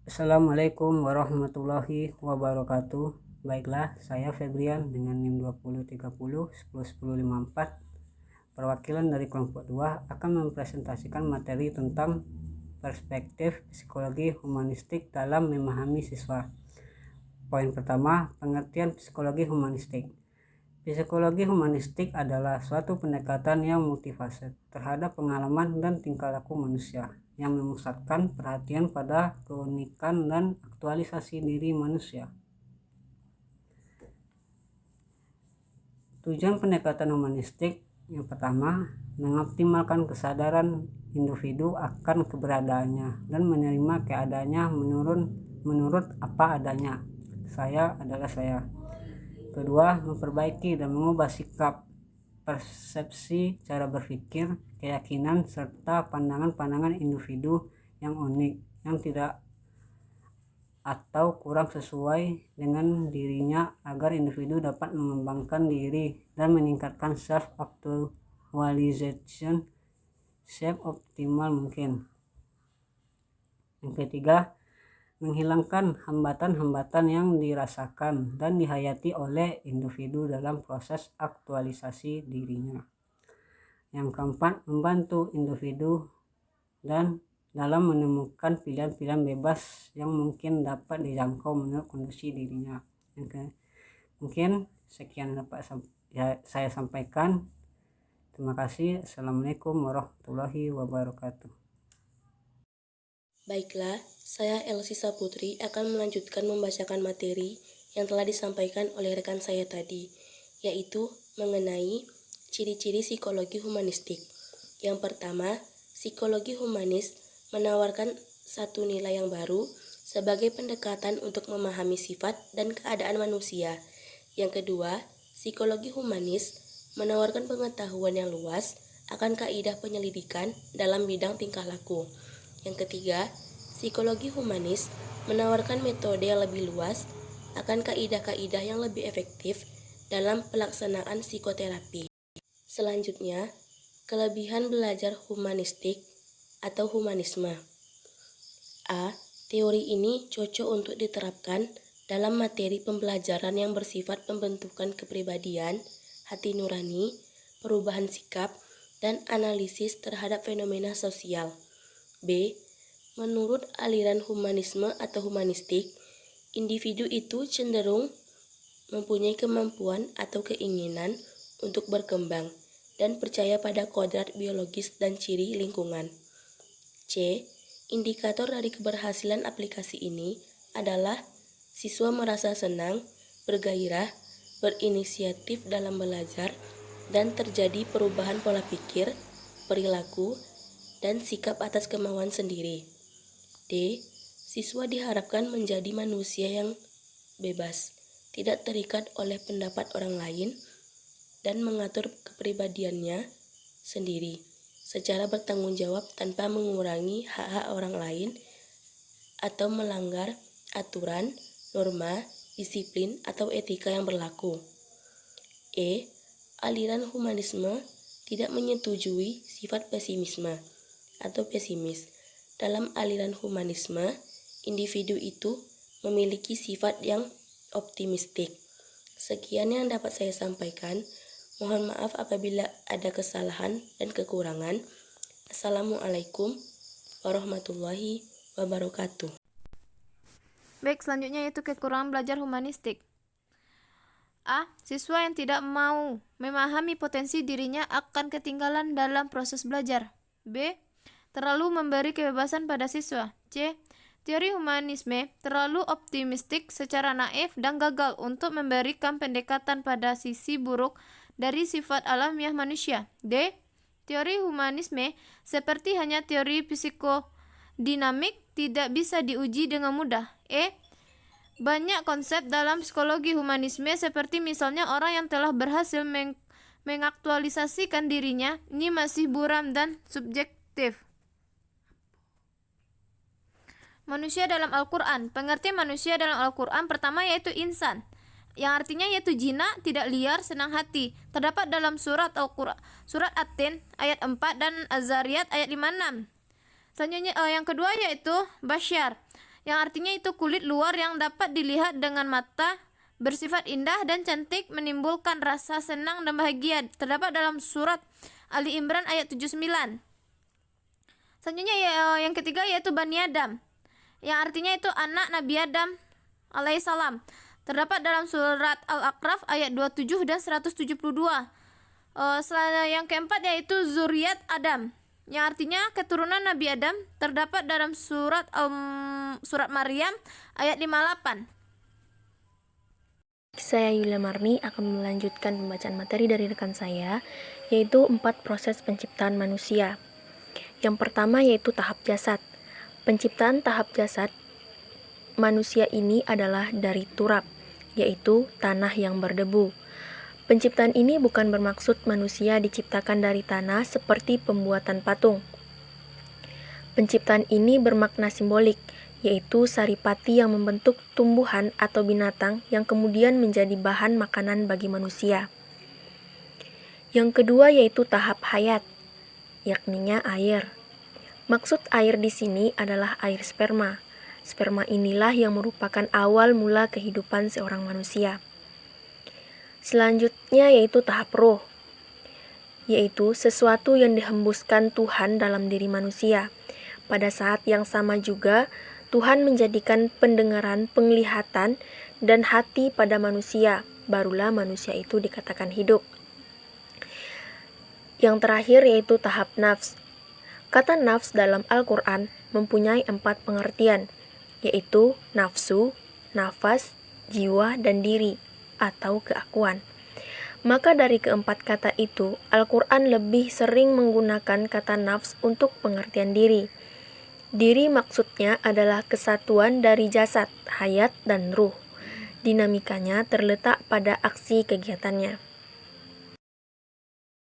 Assalamualaikum warahmatullahi wabarakatuh. Baiklah, saya Febrian dengan NIM 2030 101054. Perwakilan dari kelompok 2 akan mempresentasikan materi tentang perspektif psikologi humanistik dalam memahami siswa. Poin pertama, pengertian psikologi humanistik. Psikologi humanistik adalah suatu pendekatan yang multifaset terhadap pengalaman dan tingkah laku manusia, yang memusatkan perhatian pada keunikan dan aktualisasi diri manusia. Tujuan pendekatan humanistik yang pertama, mengoptimalkan kesadaran individu akan keberadaannya dan menerima keadaannya menurut apa adanya. Saya adalah saya. Kedua, memperbaiki dan mengubah sikap, persepsi, cara berpikir, keyakinan, serta pandangan-pandangan individu yang unik, yang tidak atau kurang sesuai dengan dirinya agar individu dapat mengembangkan diri dan meningkatkan self-actualization seoptimal mungkin. Yang ketiga, menghilangkan hambatan-hambatan yang dirasakan dan dihayati oleh individu dalam proses aktualisasi dirinya. Yang keempat, membantu individu dan dalam menemukan pilihan-pilihan bebas yang mungkin dapat dijangkau menurut kondisi dirinya. Mungkin sekian dapat saya sampaikan. Terima kasih. Assalamualaikum warahmatullahi wabarakatuh. Baiklah, saya Elsie Saputri akan melanjutkan membacakan materi yang telah disampaikan oleh rekan saya tadi, yaitu mengenai ciri-ciri psikologi humanistik. Yang pertama, psikologi humanis menawarkan satu nilai yang baru sebagai pendekatan untuk memahami sifat dan keadaan manusia. Yang kedua, psikologi humanis menawarkan pengetahuan yang luas akan kaidah penyelidikan dalam bidang tingkah laku. Yang ketiga, psikologi humanis menawarkan metode yang lebih luas akan kaidah-kaidah yang lebih efektif dalam pelaksanaan psikoterapi. Selanjutnya, kelebihan belajar humanistik atau humanisme. A. Teori ini cocok untuk diterapkan dalam materi pembelajaran yang bersifat pembentukan kepribadian, hati nurani, perubahan sikap, dan analisis terhadap fenomena sosial. B. Menurut aliran humanisme atau humanistik, individu itu cenderung mempunyai kemampuan atau keinginan untuk berkembang dan percaya pada kodrat biologis dan ciri lingkungan. C. Indikator dari keberhasilan aplikasi ini adalah siswa merasa senang, bergairah, berinisiatif dalam belajar, dan terjadi perubahan pola pikir, perilaku, dan sikap atas kemauan sendiri. D. Siswa diharapkan menjadi manusia yang bebas, tidak terikat oleh pendapat orang lain, dan mengatur kepribadiannya sendiri secara bertanggung jawab tanpa mengurangi hak-hak orang lain atau melanggar aturan, norma, disiplin, atau etika yang berlaku. E. Aliran humanisme tidak menyetujui sifat pesimisme atau pesimis. Dalam aliran humanisme, individu itu memiliki sifat yang optimistik. Sekian yang dapat saya sampaikan. Mohon maaf apabila ada kesalahan dan kekurangan. Assalamualaikum warahmatullahi wabarakatuh. Baik, selanjutnya yaitu kekurangan belajar humanistik. A. Siswa yang tidak mau memahami potensi dirinya akan ketinggalan dalam proses belajar. B. Terlalu memberi kebebasan pada siswa. C. Teori humanisme terlalu optimistik secara naif dan gagal untuk memberikan pendekatan pada sisi buruk dari sifat alamiah manusia. D. Teori humanisme seperti hanya teori psikodinamik tidak bisa diuji dengan mudah. E. Banyak konsep dalam psikologi humanisme seperti misalnya orang yang telah berhasil mengaktualisasikan dirinya ini masih buram dan subjektif. Manusia dalam Al-Quran. Pengertian manusia dalam Al-Quran pertama yaitu insan, yang artinya yaitu jinak, tidak liar, senang hati. Terdapat dalam surat Al-Quran, surat At-Tin ayat 4 dan Az-Zariyat ayat 56. Selanjutnya yang kedua yaitu Bashar, yang artinya itu kulit luar yang dapat dilihat dengan mata, bersifat indah dan cantik, menimbulkan rasa senang dan bahagia. Terdapat dalam surat Ali Imran ayat 79. Selanjutnya yang ketiga yaitu Bani Adam, yang artinya itu anak Nabi Adam alaihissalam. Terdapat dalam surat Al-A'raf ayat 27 dan 172. Yang keempat yaitu zuriat Adam, yang artinya keturunan Nabi Adam. Terdapat dalam surat Maryam ayat 58. Saya Yulia Marni akan melanjutkan pembacaan materi dari rekan saya, yaitu 4 proses penciptaan manusia. Yang pertama yaitu tahap jasad. Penciptaan tahap jasad manusia ini adalah dari turab, yaitu tanah yang berdebu. Penciptaan ini bukan bermaksud manusia diciptakan dari tanah seperti pembuatan patung. Penciptaan ini bermakna simbolik, yaitu saripati yang membentuk tumbuhan atau binatang yang kemudian menjadi bahan makanan bagi manusia. Yang kedua yaitu tahap hayat, yakninya air. Maksud air di sini adalah air sperma. Sperma inilah yang merupakan awal mula kehidupan seorang manusia. Selanjutnya yaitu tahap roh, yaitu sesuatu yang dihembuskan Tuhan dalam diri manusia. Pada saat yang sama juga, Tuhan menjadikan pendengaran, penglihatan, dan hati pada manusia. Barulah manusia itu dikatakan hidup. Yang terakhir yaitu tahap nafs. Kata nafs dalam Al-Quran mempunyai 4 pengertian, yaitu nafsu, nafas, jiwa, dan diri, atau keakuan. Maka dari keempat kata itu, Al-Quran lebih sering menggunakan kata nafs untuk pengertian diri. Diri maksudnya adalah kesatuan dari jasad, hayat, dan ruh. Dinamikanya terletak pada aksi kegiatannya.